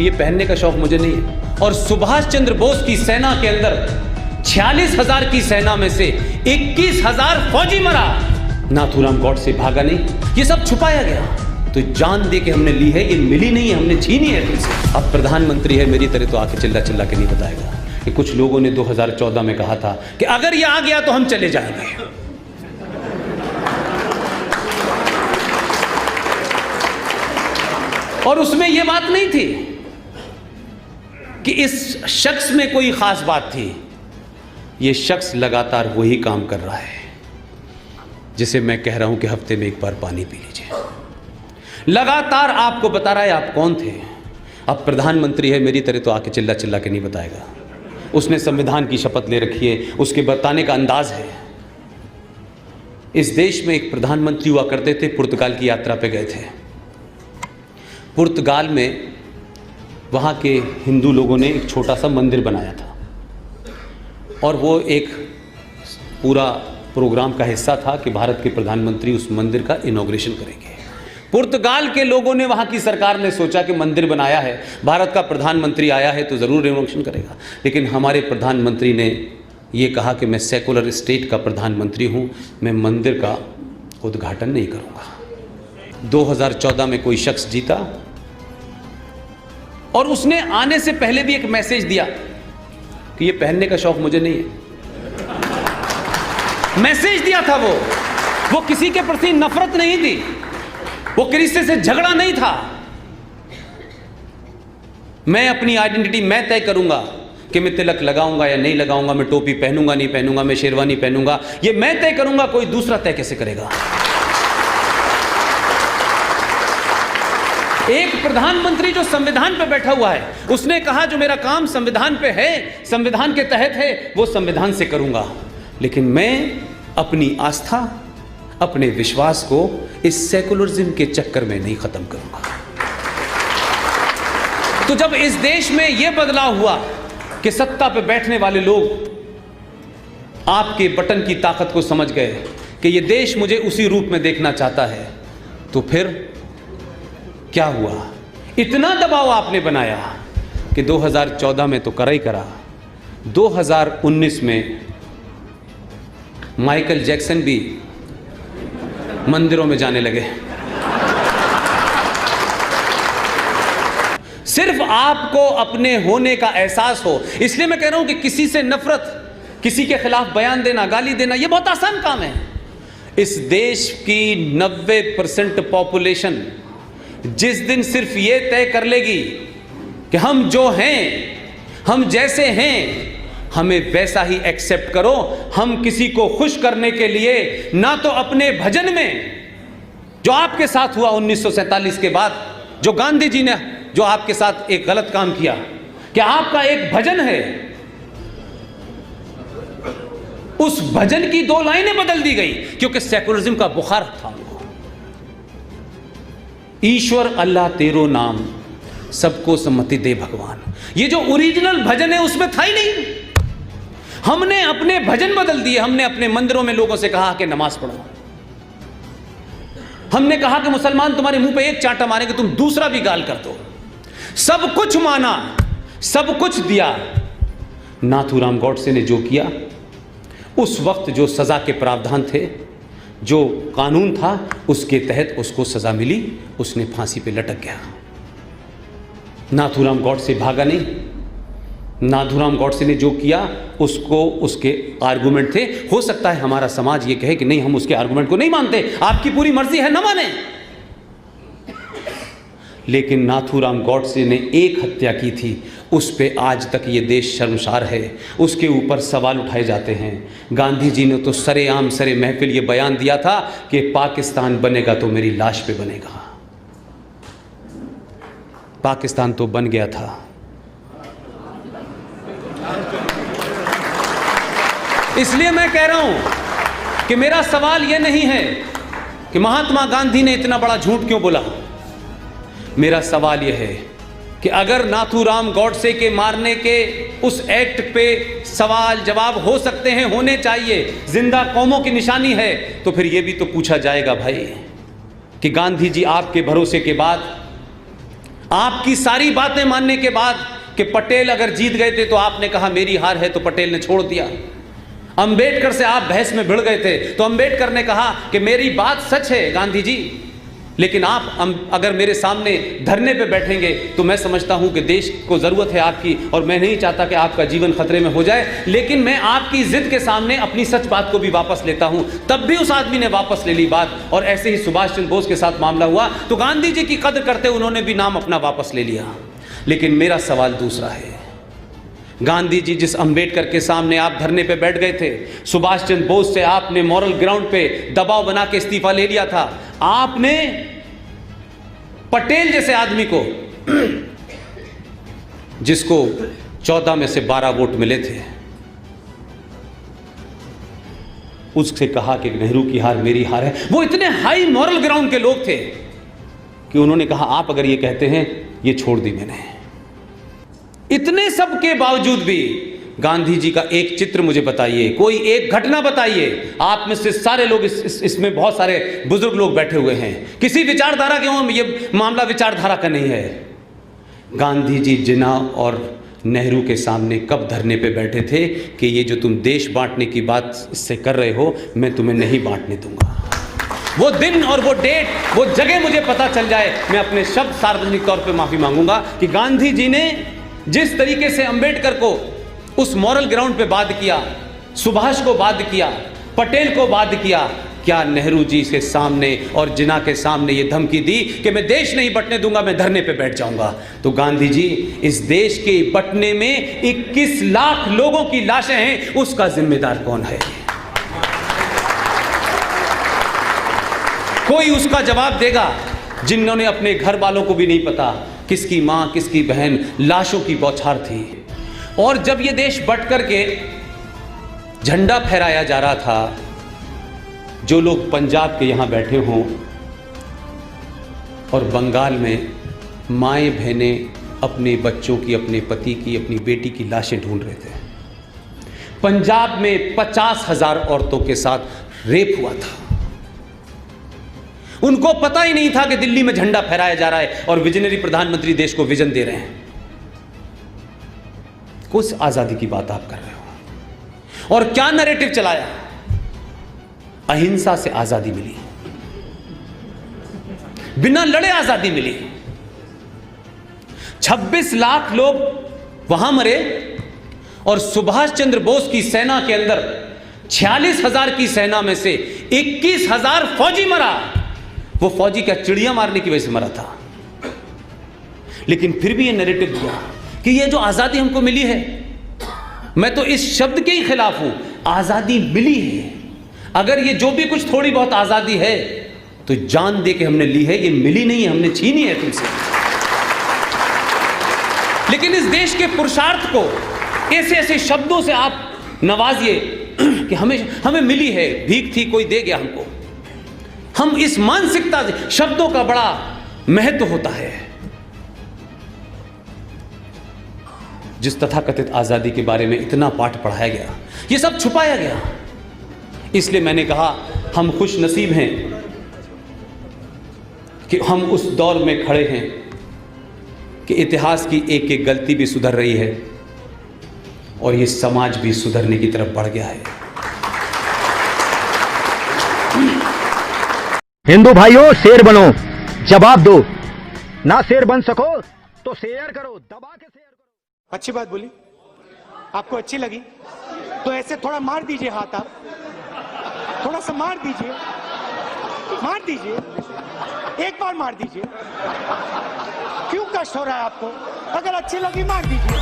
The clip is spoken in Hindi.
ये पहनने का शौक मुझे नहीं है। और सुभाष चंद्र बोस की सेना के अंदर 46,000 की सेना में से 21,000 फौजी मरा, नाथूराम गॉडसे भागा नहीं। ये सब छुपाया गया, तो जान दे के हमने ली है, ये मिली नहीं है, हमने छीनी है फिर से। अब प्रधानमंत्री है मेरी तरह तो आके चिल्ला चिल्ला के नहीं बताएगा कि कुछ लोगों ने 2014 में कहा था कि अगर ये आ गया तो हम चले जाएंगे। और उसमें यह बात नहीं थी कि इस शख्स में कोई खास बात थी। यह शख्स लगातार वही काम कर रहा है जिसे मैं कह रहा हूं कि हफ्ते में एक बार पानी पी लीजिए। लगातार आपको बता रहा है आप कौन थे। अब प्रधानमंत्री है मेरी तरह तो आके चिल्ला चिल्ला के नहीं बताएगा। उसने संविधान की शपथ ले रखी है, उसके बताने का अंदाज है। इस देश में एक प्रधानमंत्री हुआ करते थे, पुर्तगाल की यात्रा पे गए थे। पुर्तगाल में वहाँ के हिंदू लोगों ने एक छोटा सा मंदिर बनाया था और वो एक पूरा प्रोग्राम का हिस्सा था कि भारत के प्रधानमंत्री उस मंदिर का इनॉग्रेशन करेंगे। पुर्तगाल के लोगों ने, वहाँ की सरकार ने सोचा कि मंदिर बनाया है, भारत का प्रधानमंत्री आया है तो ज़रूर इनॉग्रेशन करेगा। लेकिन हमारे प्रधानमंत्री ने ये कहा कि मैं सेकुलर स्टेट का प्रधानमंत्री हूँ, मैं मंदिर का उद्घाटन नहीं करूँगा। 2014 में कोई शख्स जीता और उसने आने से पहले भी एक मैसेज दिया कि ये पहनने का शौक मुझे नहीं है। मैसेज दिया था वो किसी के प्रति नफरत नहीं थी, वो किसी से झगड़ा नहीं था। मैं अपनी आइडेंटिटी मैं तय करूंगा कि मैं तिलक लगाऊंगा या नहीं लगाऊंगा, मैं टोपी पहनूंगा नहीं पहनूंगा, मैं शेरवानी पहनूंगा, ये मैं तय करूंगा, कोई दूसरा तय कैसे करेगा। एक प्रधानमंत्री जो संविधान पे बैठा हुआ है, उसने कहा जो मेरा काम संविधान पे है, संविधान के तहत है, वो संविधान से करूंगा। लेकिन मैं अपनी आस्था, अपने विश्वास को इस सेकुलरिज्म के चक्कर में नहीं खत्म करूंगा। तो जब इस देश में यह बदलाव हुआ कि सत्ता पे बैठने वाले लोग आपके बटन की ताकत को समझ गए कि यह देश मुझे उसी रूप में देखना चाहता है, तो फिर क्या हुआ? इतना दबाव आपने बनाया कि 2014 में तो करा ही करा, 2019 में माइकल जैक्सन भी मंदिरों में जाने लगे। सिर्फ आपको अपने होने का एहसास हो, इसलिए मैं कह रहा हूं कि किसी से नफरत, किसी के खिलाफ बयान देना, गाली देना, यह बहुत आसान काम है। इस देश की 90% पॉपुलेशन जिस दिन सिर्फ ये तय कर लेगी कि हम जो हैं, हम जैसे हैं, हमें वैसा ही एक्सेप्ट करो। हम किसी को खुश करने के लिए ना तो अपने भजन में, जो आपके साथ हुआ 1947 के बाद, जो गांधी जी ने जो आपके साथ एक गलत काम किया, कि आपका एक भजन है, उस भजन की 2 लाइनें बदल दी गई क्योंकि सेकुलरिज्म का बुखार था उनको। ईश्वर अल्लाह तेरो नाम, सबको सम्मति दे भगवान, ये जो ओरिजिनल भजन है उसमें था ही नहीं। हमने अपने भजन बदल दिए। हमने अपने मंदिरों में लोगों से कहा कि नमाज पढ़ो। हमने कहा कि मुसलमान तुम्हारे मुंह पे एक चांटा मारेंगे, तुम दूसरा भी गाल कर दो। सब कुछ माना, सब कुछ दिया। नाथूराम गॉडसे ने जो किया, उस वक्त जो सजा के प्रावधान थे, जो कानून था, उसके तहत उसको सजा मिली, उसने फांसी पे लटक गया। नाथूराम गॉडसे भागा नहीं। नाथूराम गॉडसे ने जो किया उसको, उसके आर्गुमेंट थे। हो सकता है हमारा समाज ये कहे कि नहीं, हम उसके आर्गुमेंट को नहीं मानते, आपकी पूरी मर्जी है, ना माने। लेकिन नाथूराम गॉडसे ने एक हत्या की थी, उस पे आज तक ये देश शर्मसार है, उसके ऊपर सवाल उठाए जाते हैं। गांधी जी ने तो सरेआम सरे महफिल ये बयान दिया था कि पाकिस्तान बनेगा तो मेरी लाश पे बनेगा। पाकिस्तान तो बन गया था। इसलिए मैं कह रहा हूं कि मेरा सवाल यह नहीं है कि महात्मा गांधी ने इतना बड़ा झूठ क्यों बोला। मेरा सवाल यह है कि अगर नाथूराम गॉडसे के मारने के उस एक्ट पे सवाल जवाब हो सकते हैं, होने चाहिए, जिंदा कौमों की निशानी है, तो फिर यह भी तो पूछा जाएगा भाई कि गांधी जी आपके भरोसे के बाद, आपकी सारी बातें मानने के बाद कि पटेल अगर जीत गए थे तो आपने कहा मेरी हार है, तो पटेल ने छोड़ दिया। अंबेडकर से आप बहस में भिड़ गए थे तो अंबेडकर ने कहा कि मेरी बात सच है गांधी जी, लेकिन आप अगर मेरे सामने धरने पे बैठेंगे तो मैं समझता हूं कि देश को जरूरत है आपकी, और मैं नहीं चाहता कि आपका जीवन खतरे में हो जाए, लेकिन मैं आपकी जिद के सामने अपनी सच बात को भी वापस लेता हूं। तब भी उस आदमी ने वापस ले ली बात, और ऐसे ही सुभाष चंद्र बोस के साथ मामला हुआ तो गांधी जी की कद्र करते उन्होंने भी नाम अपना वापस ले लिया। लेकिन मेरा सवाल दूसरा है, गांधी जी जिस अंबेडकर के सामने आप धरने पे बैठ गए थे, सुभाष चंद्र बोस से आपने मॉरल ग्राउंड पे दबाव बना के इस्तीफा ले लिया था, आपने पटेल जैसे आदमी को जिसको 14 में से 12 वोट मिले थे, उससे कहा कि नेहरू की हार मेरी हार है। वो इतने हाई मॉरल ग्राउंड के लोग थे कि उन्होंने कहा आप अगर ये कहते हैं, ये छोड़ दी मैंने। इतने सब के बावजूद भी गांधी जी का एक चित्र मुझे बताइए, कोई एक घटना बताइए। आप में से सारे लोग इसमें बहुत सारे बुजुर्ग लोग बैठे हुए हैं, किसी विचारधारा के हों, ये मामला विचारधारा का नहीं है। गांधी जी जिन्ना और नेहरू के सामने कब धरने पे बैठे थे कि ये जो तुम देश बांटने की बात इससे कर रहे हो, मैं तुम्हें नहीं बांटने दूंगा। वो दिन और वो डेट, वो जगह मुझे पता चल जाए, मैं अपने शब्द सार्वजनिक तौर पे माफी मांगूंगा कि गांधी जी ने जिस तरीके से अंबेडकर को उस मॉरल ग्राउंड पे बात किया, सुभाष को बात किया, पटेल को बात किया, क्या नेहरू जी के सामने और जिन्ना के सामने ये धमकी दी कि मैं देश नहीं बंटने दूंगा, मैं धरने पे बैठ जाऊंगा। तो गांधी जी, इस देश के बंटने में 21 लाख लोगों की लाशें हैं, उसका जिम्मेदार कौन है? कोई उसका जवाब देगा जिन्होंने अपने घर वालों को भी नहीं पता किसकी मां किसकी बहन लाशों की बौछार थी। और जब ये देश बंट करके झंडा फहराया जा रहा था, जो लोग पंजाब के यहां बैठे हों और बंगाल में माएँ बहनें अपने बच्चों की, अपने पति की, अपनी बेटी की लाशें ढूंढ रहे थे। पंजाब में 50,000 औरतों के साथ रेप हुआ था। उनको पता ही नहीं था कि दिल्ली में झंडा फहराया जा रहा है और विजनरी प्रधानमंत्री देश को विजन दे रहे हैं। कुछ आजादी की बात आप कर रहे हो, और क्या नैरेटिव चलाया? अहिंसा से आजादी मिली, बिना लड़े आजादी मिली। 26 लाख लोग वहां मरे और सुभाष चंद्र बोस की सेना के अंदर 46,000 की सेना में से 21,000 फौजी मरा। वो फौजी क्या चिड़िया मारने की वजह से मरा था, लेकिन फिर भी ये नैरेटिव दिया कि ये जो आजादी हमको मिली है, मैं तो इस शब्द के ही खिलाफ हूं, आजादी मिली है। अगर ये जो भी कुछ थोड़ी बहुत आजादी है तो जान दे के हमने ली है, ये मिली नहीं है, हमने छीनी है तुमसे। लेकिन इस देश के पुरुषार्थ को ऐसे ऐसे शब्दों से आप नवाजिए कि हमें मिली है, भीख थी कोई दे गया हमको। हम इस मानसिकता से, शब्दों का बड़ा महत्व होता है। जिस तथाकथित आजादी के बारे में इतना पाठ पढ़ाया गया, ये सब छुपाया गया। इसलिए मैंने कहा हम खुश नसीब हैं कि हम उस दौर में खड़े हैं कि इतिहास की एक एक गलती भी सुधर रही है और ये समाज भी सुधरने की तरफ बढ़ गया है। हिंदू भाइयों, शेर बनो, जवाब दो। ना शेर बन सको तो शेयर करो, दबा के शेयर करो। अच्छी बात बोली, आपको अच्छी लगी तो ऐसे थोड़ा मार दीजिए हाथ, आप थोड़ा सा मार दीजिए, एक बार मार दीजिए। क्यों कष्ट हो रहा है आपको? अगर अच्छी लगी मार दीजिए।